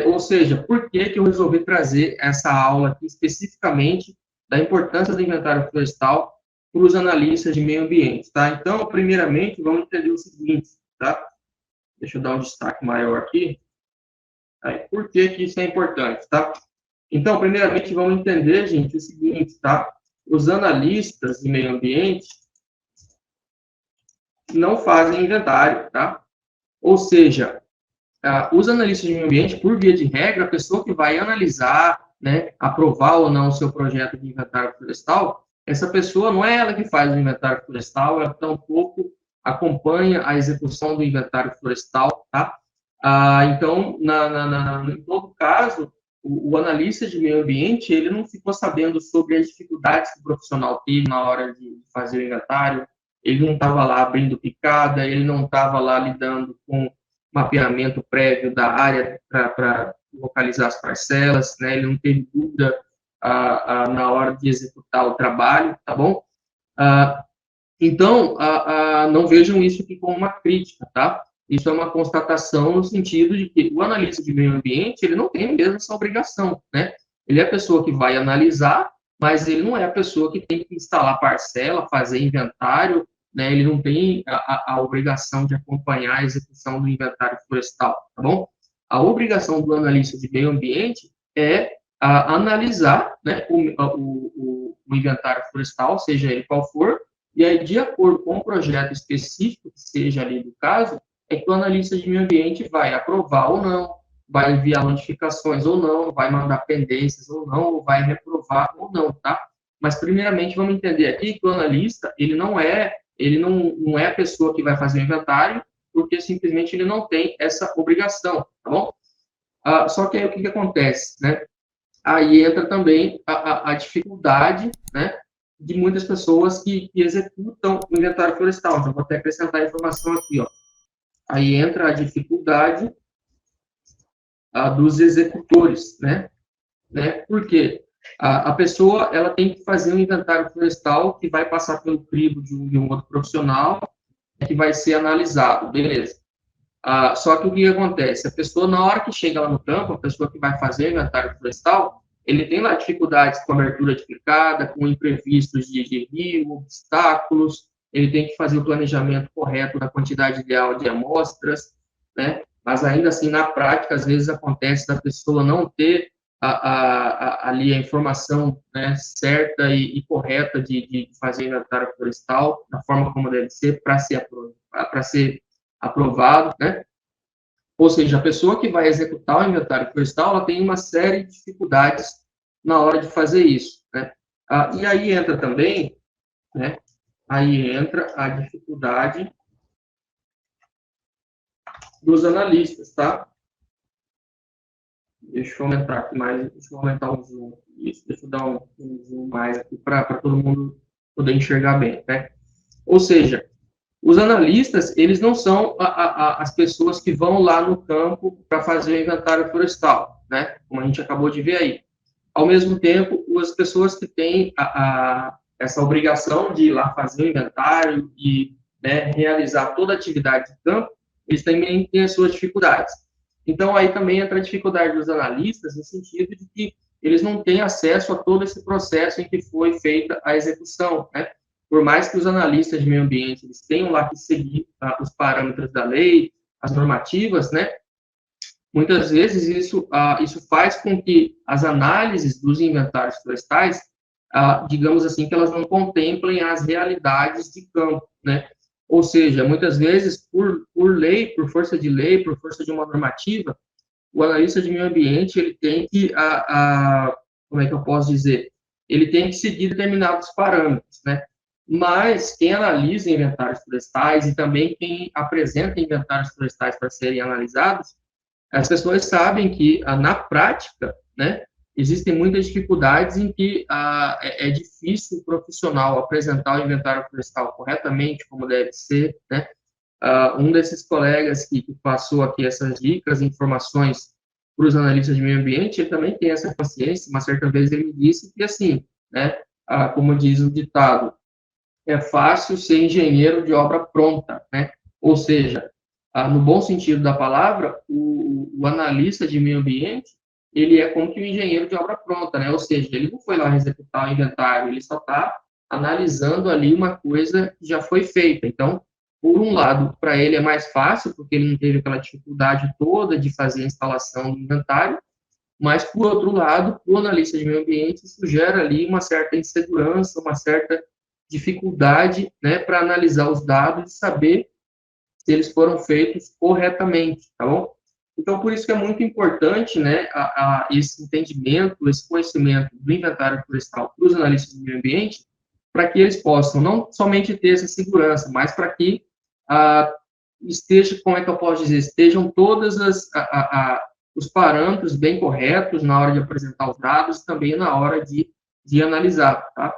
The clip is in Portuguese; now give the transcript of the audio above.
Ou seja, por que que eu resolvi trazer essa aula aqui especificamente da importância do inventário florestal para os analistas de meio ambiente, tá? Então, primeiramente, vamos entender o seguinte, tá? Deixa eu dar um destaque maior aqui. Aí, por que que isso é importante, tá? Então, primeiramente, vamos entender, gente, o seguinte, tá? Os analistas de meio ambiente não fazem inventário, tá? Ou seja, os analistas de meio ambiente, por via de regra, a pessoa que vai analisar, né, aprovar ou não o seu projeto de inventário florestal, essa pessoa não é ela que faz o inventário florestal, ela tampouco acompanha a execução do inventário florestal, tá? Então, em todo caso, o analista de meio ambiente, ele não ficou sabendo sobre as dificuldades que o profissional teve na hora de fazer o inventário, ele não estava lá abrindo picada, ele não estava lá lidando com mapeamento prévio da área para localizar as parcelas, né? Ele não teve dúvida na hora de executar o trabalho, tá bom? Então, não vejam isso aqui como uma crítica, tá? Isso é uma constatação no sentido de que o analista de meio ambiente, ele não tem mesmo essa obrigação, né? Ele é a pessoa que vai analisar, mas ele não é a pessoa que tem que instalar parcela, fazer inventário, né? Ele não tem a obrigação de acompanhar a execução do inventário florestal, tá bom? A obrigação do analista de meio ambiente é analisar, né, o inventário florestal, seja ele qual for, e aí, de acordo com o projeto específico que seja ali do caso, é que o analista de meio ambiente vai aprovar ou não, vai enviar notificações ou não, vai mandar pendências ou não, ou vai reprovar ou não, tá? Mas, primeiramente, vamos entender aqui que o analista, ele não é a pessoa que vai fazer o inventário, porque simplesmente ele não tem essa obrigação, tá bom? Só que aí o que acontece, né? Aí entra também a dificuldade, né, de muitas pessoas que executam o inventário florestal. Então, vou até acrescentar a informação aqui, ó. Aí entra a dificuldade dos executores, né? Por quê? A pessoa, ela tem que fazer um inventário florestal que vai passar pelo crivo de um outro profissional, que vai ser analisado, beleza. Só que o que acontece? A pessoa, na hora que chega lá no campo, a pessoa que vai fazer o inventário florestal, ele tem lá dificuldades com abertura de picada, com imprevistos de rio, obstáculos, ele tem que fazer o planejamento correto da quantidade ideal de amostras, né? Mas ainda assim, na prática, às vezes acontece da pessoa não ter ali a informação, né, certa e correta de fazer inventário florestal, da forma como deve ser, para ser aprovado, né? Ou seja, a pessoa que vai executar o inventário florestal, ela tem uma série de dificuldades na hora de fazer isso, né? E aí entra também, né? Aí entra a dificuldade dos analistas, tá? Deixa eu aumentar aqui mais, deixa eu aumentar o zoom. Isso, deixa eu dar um zoom mais aqui para todo mundo poder enxergar bem, né? Ou seja, os analistas, eles não são as pessoas que vão lá no campo para fazer o inventário florestal, né? Como a gente acabou de ver aí. Ao mesmo tempo, as pessoas que têm essa obrigação de ir lá fazer o inventário e, né, realizar toda a atividade de campo, eles também têm as suas dificuldades. Então, aí também entra a dificuldade dos analistas, no sentido de que eles não têm acesso a todo esse processo em que foi feita a execução, né? Por mais que os analistas de meio ambiente eles tenham lá que seguir os parâmetros da lei, as normativas, né? Muitas vezes isso faz com que as análises dos inventários florestais, digamos assim, que elas não contemplem as realidades de campo, né? Ou seja, muitas vezes, por lei, por força de lei, por força de uma normativa, o analista de meio ambiente, ele tem que, como é que eu posso dizer? Ele tem que seguir determinados parâmetros, né? Mas quem analisa inventários florestais e também quem apresenta inventários florestais para serem analisados, as pessoas sabem que, na prática, né, existem muitas dificuldades em que é difícil o profissional apresentar o inventário florestal corretamente, como deve ser, né? Um desses colegas que passou aqui essas dicas, informações para os analistas de meio ambiente, ele também tem essa consciência. Uma certa vez ele me disse que, assim, né, como diz o ditado, é fácil ser engenheiro de obra pronta, né? Ou seja, no bom sentido da palavra, o analista de meio ambiente, ele é como que o engenheiro de obra pronta, né? Ou seja, ele não foi lá executar o inventário, ele só está analisando ali uma coisa que já foi feita. Então, por um lado, para ele é mais fácil, porque ele não teve aquela dificuldade toda de fazer a instalação do inventário, mas, por outro lado, para o analista de meio ambiente, isso gera ali uma certa insegurança, uma certa dificuldade, né, para analisar os dados e saber se eles foram feitos corretamente, tá bom? Então, por isso que é muito importante, né, esse entendimento, esse conhecimento do inventário florestal para os analistas do meio ambiente, para que eles possam não somente ter essa segurança, mas para que esteja, como é que eu posso dizer, estejam todas os parâmetros bem corretos na hora de apresentar os dados, também na hora de analisar, tá?